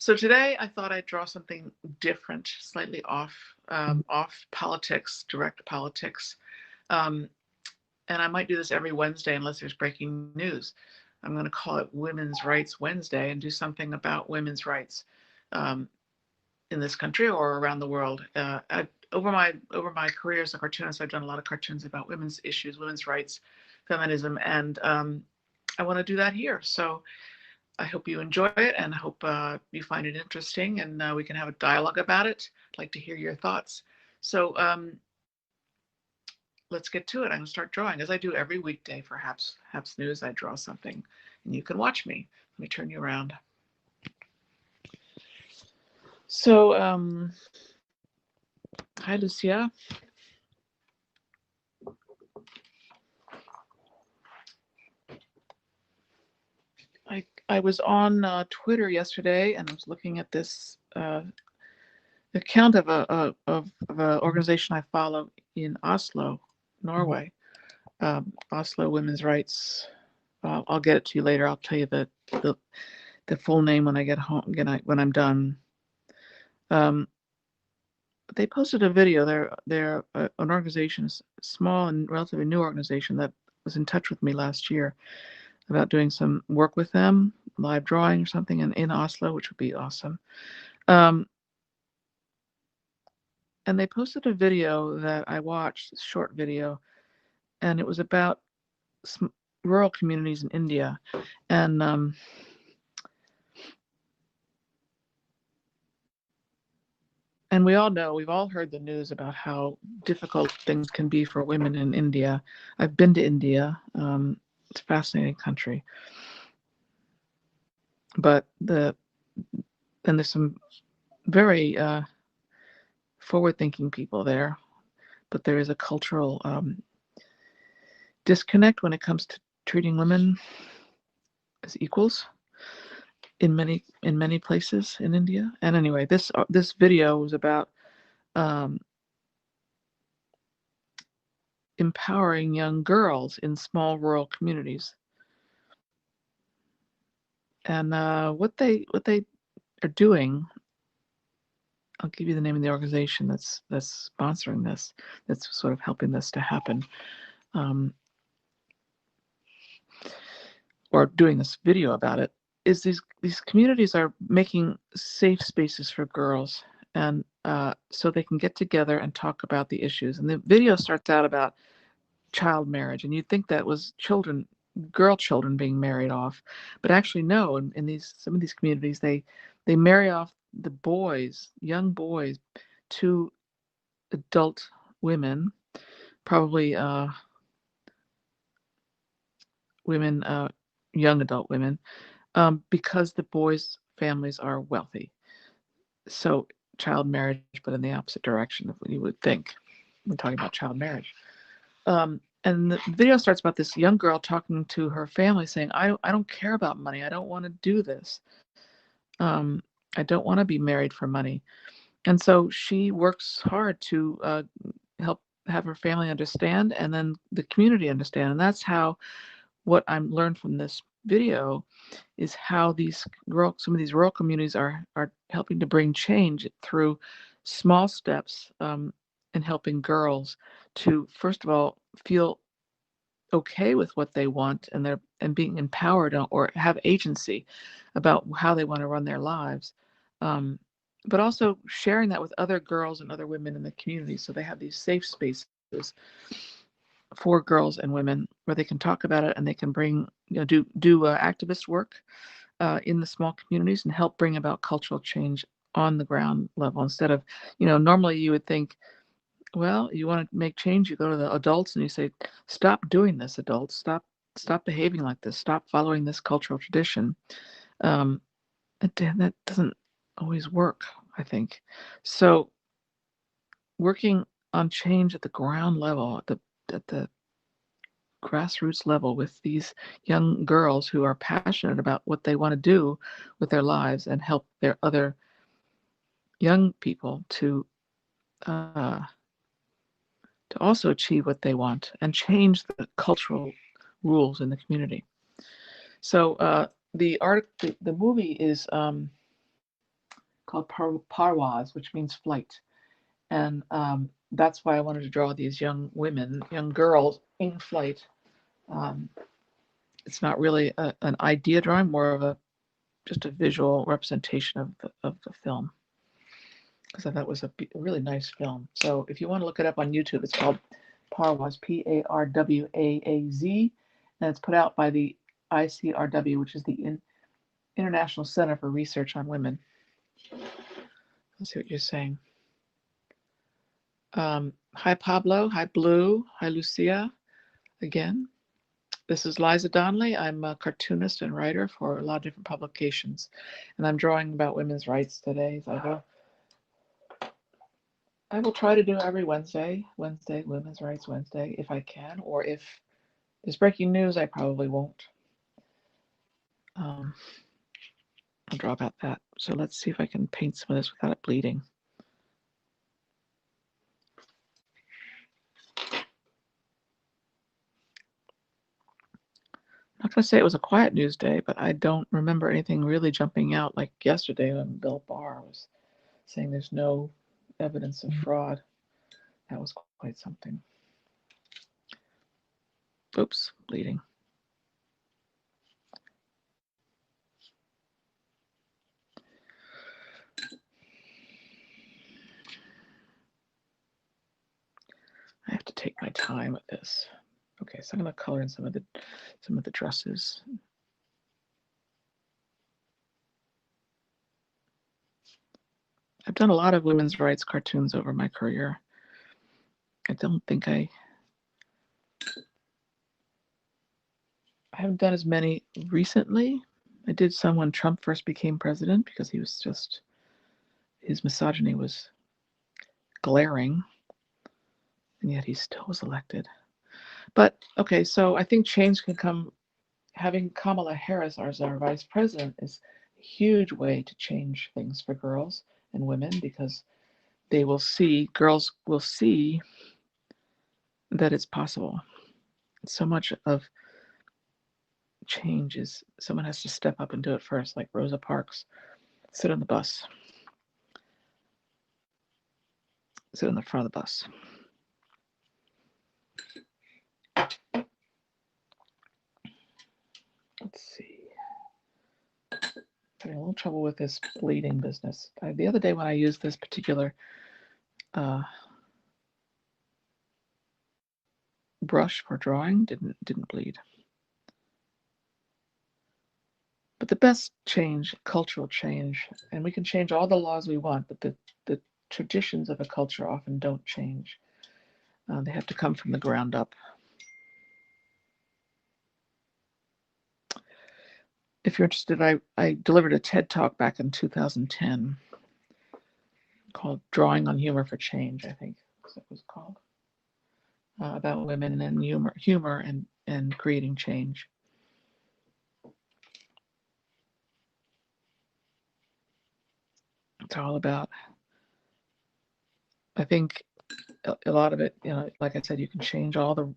So today I thought I'd draw something different, slightly off politics, direct politics. Um, and I might do this every Wednesday unless there's breaking news. I'm going to call it Women's Rights Wednesday and do something about women's rights um, in this country or around the world. Over my career as a cartoonist, I've done a lot of cartoons about women's issues, women's rights, feminism, and I want to do that here. So I hope you enjoy it, and I hope you find it interesting, and we can have a dialogue about it. I'd like to hear your thoughts. So let's get to it. I'm going to start drawing, as I do every weekday for Haps News. I draw something, and you can watch me. Let me turn you around. So, hi, Lucia. I was on Twitter yesterday, and I was looking at this account of an organization I follow in Oslo, Norway. Oslo Women's Rights. I'll get it to you later. I'll tell you the full name when I get home. When I'm done. They posted a video. They're an organization, small and relatively new organization that was in touch with me last year about doing some work with them, live drawing or something in Oslo, which would be awesome. And they posted a video that I watched, a short video, and it was about rural communities in India. And we all know, we've all heard the news about how difficult things can be for women in India. I've been to India. It's a fascinating country. But there's some very forward-thinking people there, but there is a cultural disconnect when it comes to treating women as equals in many places in India. And anyway, this video was about empowering young girls in small rural communities. And what they are doing, I'll give you the name of the organization that's sponsoring this, that's sort of helping this to happen, or doing this video about it, is these communities are making safe spaces for girls, and so they can get together and talk about the issues. And the video starts out about child marriage, and you'd think that was girl children being married off, but actually no. In some of these communities, they marry off the boys, young boys, to adult women, probably young adult women, because the boys' families are wealthy. So child marriage, but in the opposite direction of what you would think when talking about child marriage. And the video starts about this young girl talking to her family, saying, I don't care about money. I don't want to do this. I don't want to be married for money. And so she works hard to help have her family understand, and then the community understand. And that's how, what I'm learned from this video is how some of these rural communities are helping to bring change through small steps in helping girls to, first of all, feel okay with what they want, and being empowered or have agency about how they want to run their lives, but also sharing that with other girls and other women in the community, so they have these safe spaces for girls and women where they can talk about it, and they can bring, do activist work in the small communities and help bring about cultural change on the ground level, instead of, normally you would think, well, you want to make change, you go to the adults and you say, stop doing this, adults, stop behaving like this, stop following this cultural tradition. That doesn't always work, I think. So working on change at the ground level, at the grassroots level, with these young girls who are passionate about what they want to do with their lives, and help their other young people to also achieve what they want and change the cultural rules in the community. So the movie is called parwas, which means flight. And that's why I wanted to draw these young women, young girls in flight. Um, it's not really an idea drawing, more of a just a visual representation of the film, because I thought it was a really nice film. So if you want to look it up on YouTube, it's called Parwaz, Parwaaz, and it's put out by the ICRW, which is the International Center for Research on Women. Let's see what you're saying. Hi, Pablo. Hi, Blue. Hi, Lucia. Again, this is Liza Donnelly. I'm a cartoonist and writer for a lot of different publications, and I'm drawing about women's rights today. So I will try to do every Wednesday, Women's Rights Wednesday, if I can, or if there's breaking news, I probably won't. I'll draw about that. So let's see if I can paint some of this without it bleeding. I'm not going to say it was a quiet news day, but I don't remember anything really jumping out like yesterday when Bill Barr was saying there's no evidence of fraud. That was quite something. Oops, bleeding. I have to take my time with this. Okay, so I'm going to color in some of the dresses. I've done a lot of women's rights cartoons over my career. I don't think I haven't done as many recently. I did some when Trump first became president because he was just, his misogyny was glaring, and yet he still was elected. But okay, so I think change can come. Having Kamala Harris as our vice president is a huge way to change things for girls and women, because girls will see that it's possible. So much of change is someone has to step up and do it first, like Rosa Parks. Sit on the bus. Sit in the front of the bus. Let's see. Having a little trouble with this bleeding business. The other day when I used this particular brush for drawing, didn't bleed. But the best change, cultural change, and we can change all the laws we want, but the traditions of a culture often don't change. They have to come from the ground up. If you're interested, I delivered a TED Talk back in 2010 called Drawing on Humor for Change, I think it was called, about women and humor and creating change. It's all about, I think, a lot of it, like I said, you can change all the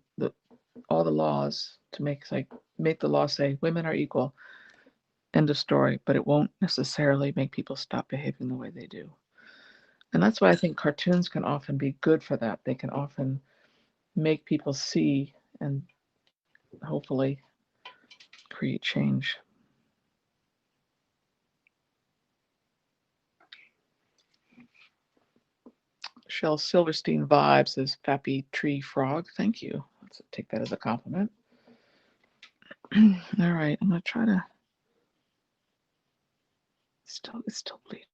laws to make the law say women are equal, end of story, but it won't necessarily make people stop behaving the way they do. And that's why I think cartoons can often be good for that. They can often make people see and hopefully create change. Shel Silverstein Vibes says Fappy Tree Frog. Thank you. Let's take that as a compliment. All right, I'm gonna try to. It's still bleeding.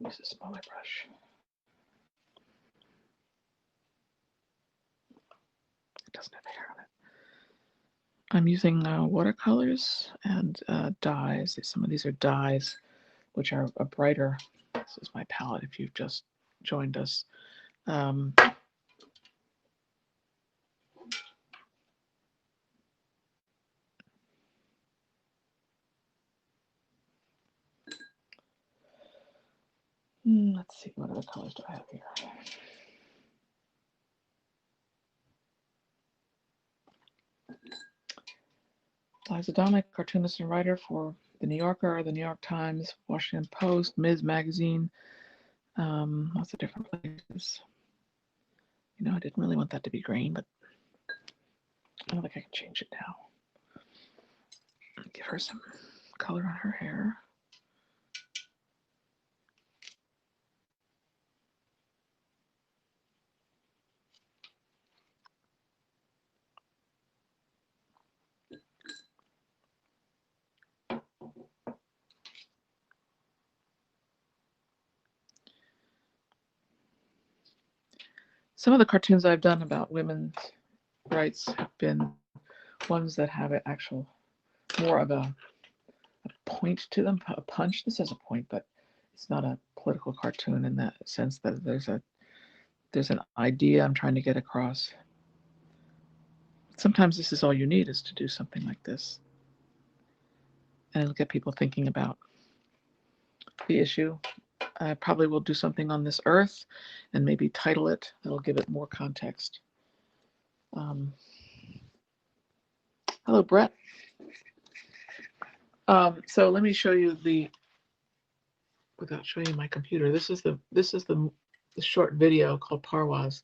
Use a smaller brush. It doesn't have hair on it. I'm using watercolors and dyes. Some of these are dyes, which are a brighter. This is my palette if you've just joined us. Let's see, what other colors do I have here? Liza, cartoonist and writer for The New Yorker, The New York Times, Washington Post, Ms. Magazine, lots of different places. You know, I didn't really want that to be green, but I don't think I can change it now. Give her some color on her hair. Some of the cartoons I've done about women's rights have been ones that have an actual, more of a point to them, a punch. This has a point, but it's not a political cartoon in that sense that there's an idea I'm trying to get across. Sometimes this is all you need, is to do something like this. And it'll get people thinking about the issue. I probably will do something on this earth and maybe title it. That'll give it more context. Hello, Brett. So let me show you without showing you my computer. This is the short video called Parwas,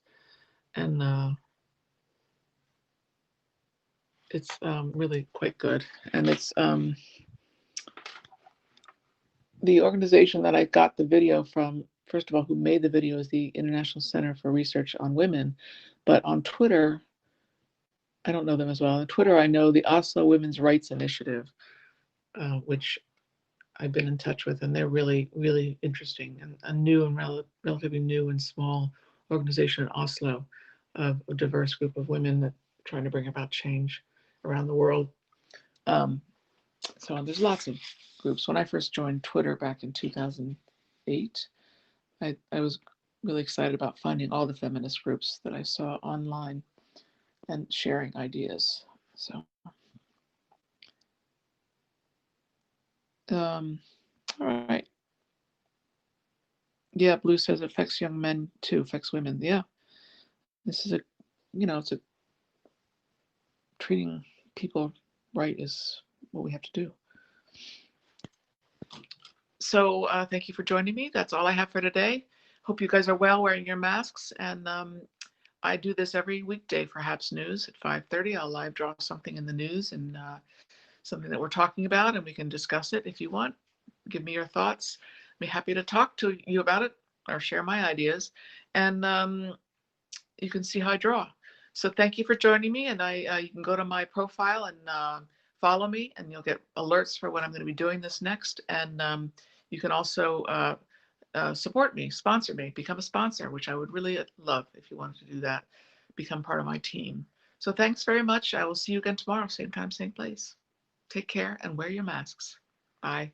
and it's really quite good. And it's the organization that I got the video from. First of all, who made the video is the International Center for Research on Women, but on Twitter, I don't know them as well. On Twitter, I know the Oslo Women's Rights Initiative, which I've been in touch with, and they're really, really interesting, and a new and relatively new and small organization in Oslo of a diverse group of women that are trying to bring about change around the world. So there's lots of groups. When I first joined Twitter back in 2008, I was really excited about finding all the feminist groups that I saw online and sharing ideas. So, all right. Yeah, Blue says it affects young men too, affects women. Yeah, this is it's a treating people right is what we have to do. So thank you for joining me. That's all I have for today. Hope you guys are well, wearing your masks. And I do this every weekday for Habs News at 5:30. I'll live draw something in the news and something that we're talking about, and we can discuss it if you want. Give me your thoughts. I'd be happy to talk to you about it or share my ideas. And you can see how I draw. So thank you for joining me. And you can go to my profile and follow me, and you'll get alerts for when I'm going to be doing this next. And you can also support me, sponsor me, become a sponsor, which I would really love if you wanted to do that, become part of my team. So thanks very much. I will see you again tomorrow, same time, same place. Take care and wear your masks. Bye.